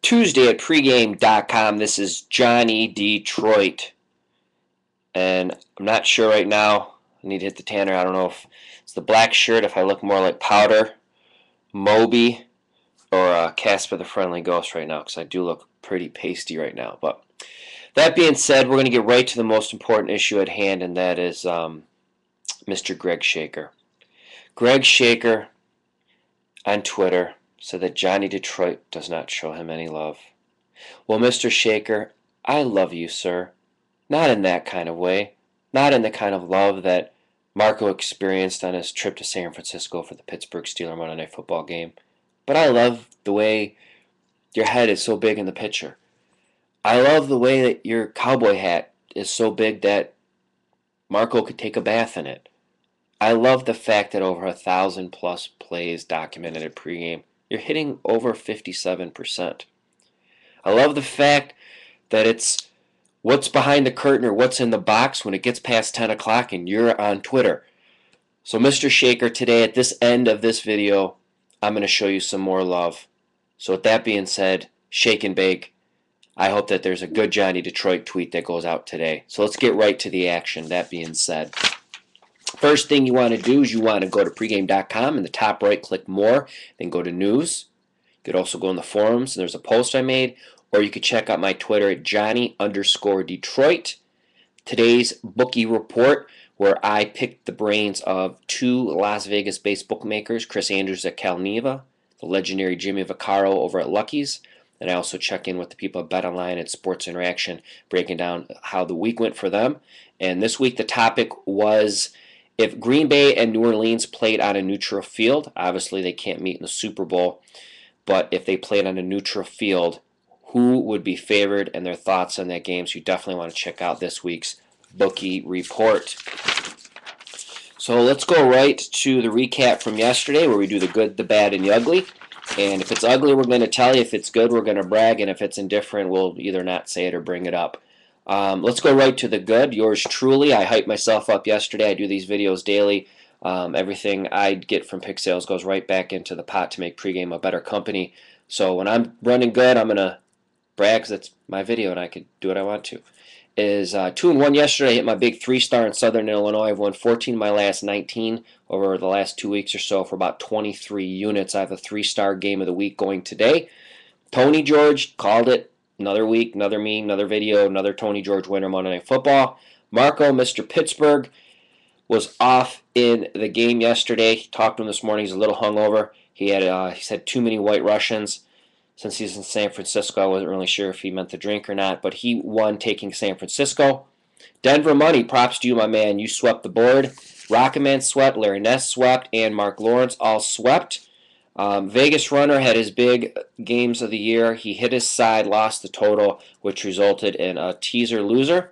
Tuesday at pregame.com. This is Johnny Detroit. And I'm not sure right now. I need to hit the tanner. I don't know if it's the black shirt, if I look more like Powder, Moby, or Casper the Friendly Ghost right now, because I do look pretty pasty right now. But that being said, we're going to get right to the most important issue at hand, and that is Mr. Greg Shaker. Greg Shaker on Twitter said that Johnny Detroit does not show him any love. Well, Mr. Shaker, I love you, sir. Not in that kind of way. Not in the kind of love that Marco experienced on his trip to San Francisco for the Pittsburgh Steelers Monday Night Football game. But I love the way your head is so big in the picture. I love the way that your cowboy hat is so big that Marco could take a bath in it. I love the fact that over 1,000+ plays documented at pregame, you're hitting over 57%. I love the fact that it's what's behind the curtain or what's in the box when it gets past 10 o'clock and you're on Twitter. So Mr. Shaker, today at this end of this video, I'm going to show you some more love. So with that being said, shake and bake. I hope that there's a good Johnny Detroit tweet that goes out today. So let's get right to the action, that being said. First thing you want to do is you want to go to pregame.com. In the top right, click More, then go to News. You could also go in the forums, and there's a post I made, or you could check out my Twitter at Johnny_Detroit. Today's bookie report, where I picked the brains of two Las Vegas-based bookmakers, Chris Andrews at Calneva, the legendary Jimmy Vaccaro over at Lucky's, and I also check in with the people at BetOnline and Sports Interaction, breaking down how the week went for them. And this week the topic was if Green Bay and New Orleans played on a neutral field. Obviously they can't meet in the Super Bowl, but if they played on a neutral field, who would be favored and their thoughts on that game. So you definitely want to check out this week's bookie report. So let's go right to the recap from yesterday where we do the good, the bad, and the ugly. And if it's ugly, we're going to tell you. If it's good, we're going to brag. And if it's indifferent, we'll either not say it or bring it up. Let's go right to the good. Yours truly. I hyped myself up yesterday. I do these videos daily. Everything I get from pick sales goes right back into the pot to make pregame a better company. So when I'm running good, I'm going to brag because it's my video and I can do what I want to. Is 2-1 yesterday. I hit my big 3-star in Southern Illinois. I've won 14 of my last 19 over the last 2 weeks or so for about 23 units. I have a 3-star game of the week going today. Tony George called it. Another week, another me, another video, another Tony George winner Monday Night Football. Marco, Mr. Pittsburgh, was off in the game yesterday. Talked to him this morning. He's a little hungover. He's had too many White Russians. Since he's in San Francisco, I wasn't really sure if he meant the drink or not, but he won taking San Francisco. Denver money, props to you, my man. You swept the board. Rocketman swept, Larry Ness swept, and Mark Lawrence all swept. Vegas Runner had his big games of the year. He hit his side, lost the total, which resulted in a teaser loser.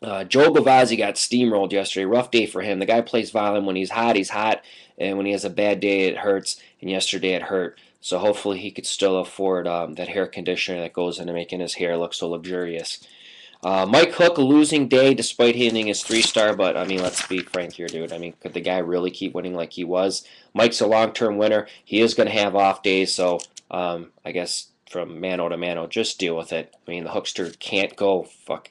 Joe Gavazzi got steamrolled yesterday. Rough day for him. The guy plays violin. When he's hot, and when he has a bad day, it hurts, and yesterday it hurt. So hopefully he could still afford that hair conditioner that goes into making his hair look so luxurious. Mike Hook, a losing day despite hitting his 3-star, but, I mean, let's be frank here, dude. I mean, could the guy really keep winning like he was? Mike's a long-term winner. He is going to have off days, so I guess from mano to mano, just deal with it. I mean, the Hookster can't go Hook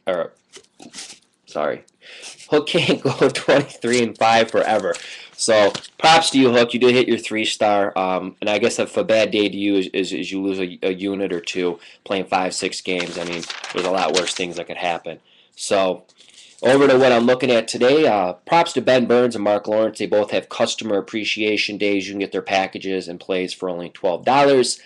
can't go 23-5 forever. So props to you, Hook. You did hit your 3-star. And I guess if a bad day to you is you lose a unit or two playing 5-6 games. I mean, there's a lot worse things that could happen. So over to what I'm looking at today. Props to Ben Burns and Mark Lawrence. They both have customer appreciation days. You can get their packages and plays for only $12.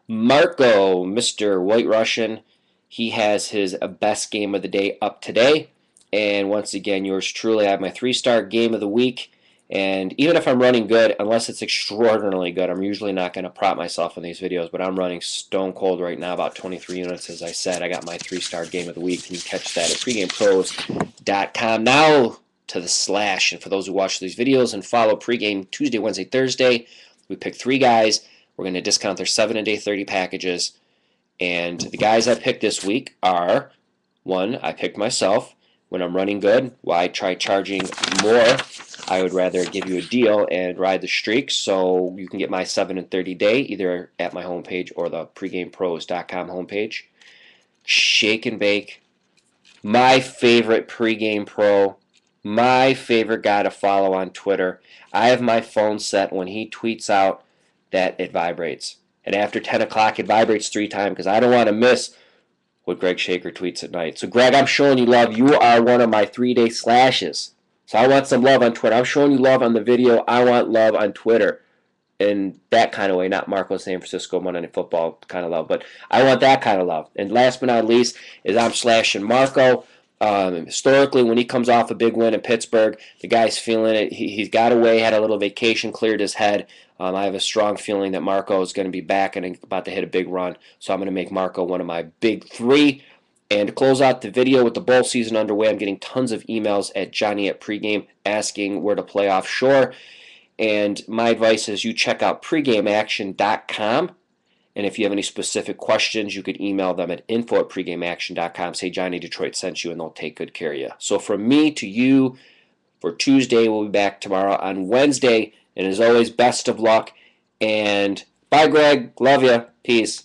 Marco, Mr. White Russian, he has his best game of the day up today. And once again, yours truly. I have my 3-star game of the week. And even if I'm running good, unless it's extraordinarily good, I'm usually not going to prop myself in these videos. But I'm running stone cold right now, about 23 units. As I said, I got my 3-star game of the week. You can catch that at pregamepros.com. Now to the slash. And for those who watch these videos and follow pregame Tuesday, Wednesday, Thursday, we pick 3 guys. We're going to discount their 7-day 30 packages. And the guys I picked this week are, 1, I picked myself. when I'm running good. Why try charging more? I would rather give you a deal and ride the streak. So you can get my 7 and 30 day either at my homepage or the pregamepros.com homepage. Shake and bake. My favorite pregame pro. My favorite guy to follow on Twitter. I have my phone set when he tweets out that it vibrates. And after 10 o'clock, it vibrates 3 times because I don't want to miss what Greg Shaker tweets at night. So, Greg, I'm showing you love. You are one of my 3-day slashes. So I want some love on Twitter. I'm showing you love on the video. I want love on Twitter in that kind of way, not Marco SanFrancisco Monday Night Football kind of love, but I want that kind of love. And last but not least is I'm slashing Marco. Historically, when he comes off a big win in Pittsburgh, the guy's feeling it. He's got away, had a little vacation, cleared his head. I have a strong feeling that Marco is going to be back and about to hit a big run. So I'm going to make Marco one of my big 3. And to close out the video with the bowl season underway, I'm getting tons of emails at Johnny at pregame asking where to play offshore. And my advice is you check out pregameaction.com. And if you have any specific questions, you could email them at info@pregameaction.com. Say Johnny Detroit sent you, and they'll take good care of you. So from me to you for Tuesday, we'll be back tomorrow on Wednesday. And as always, best of luck. And bye, Greg. Love you. Peace.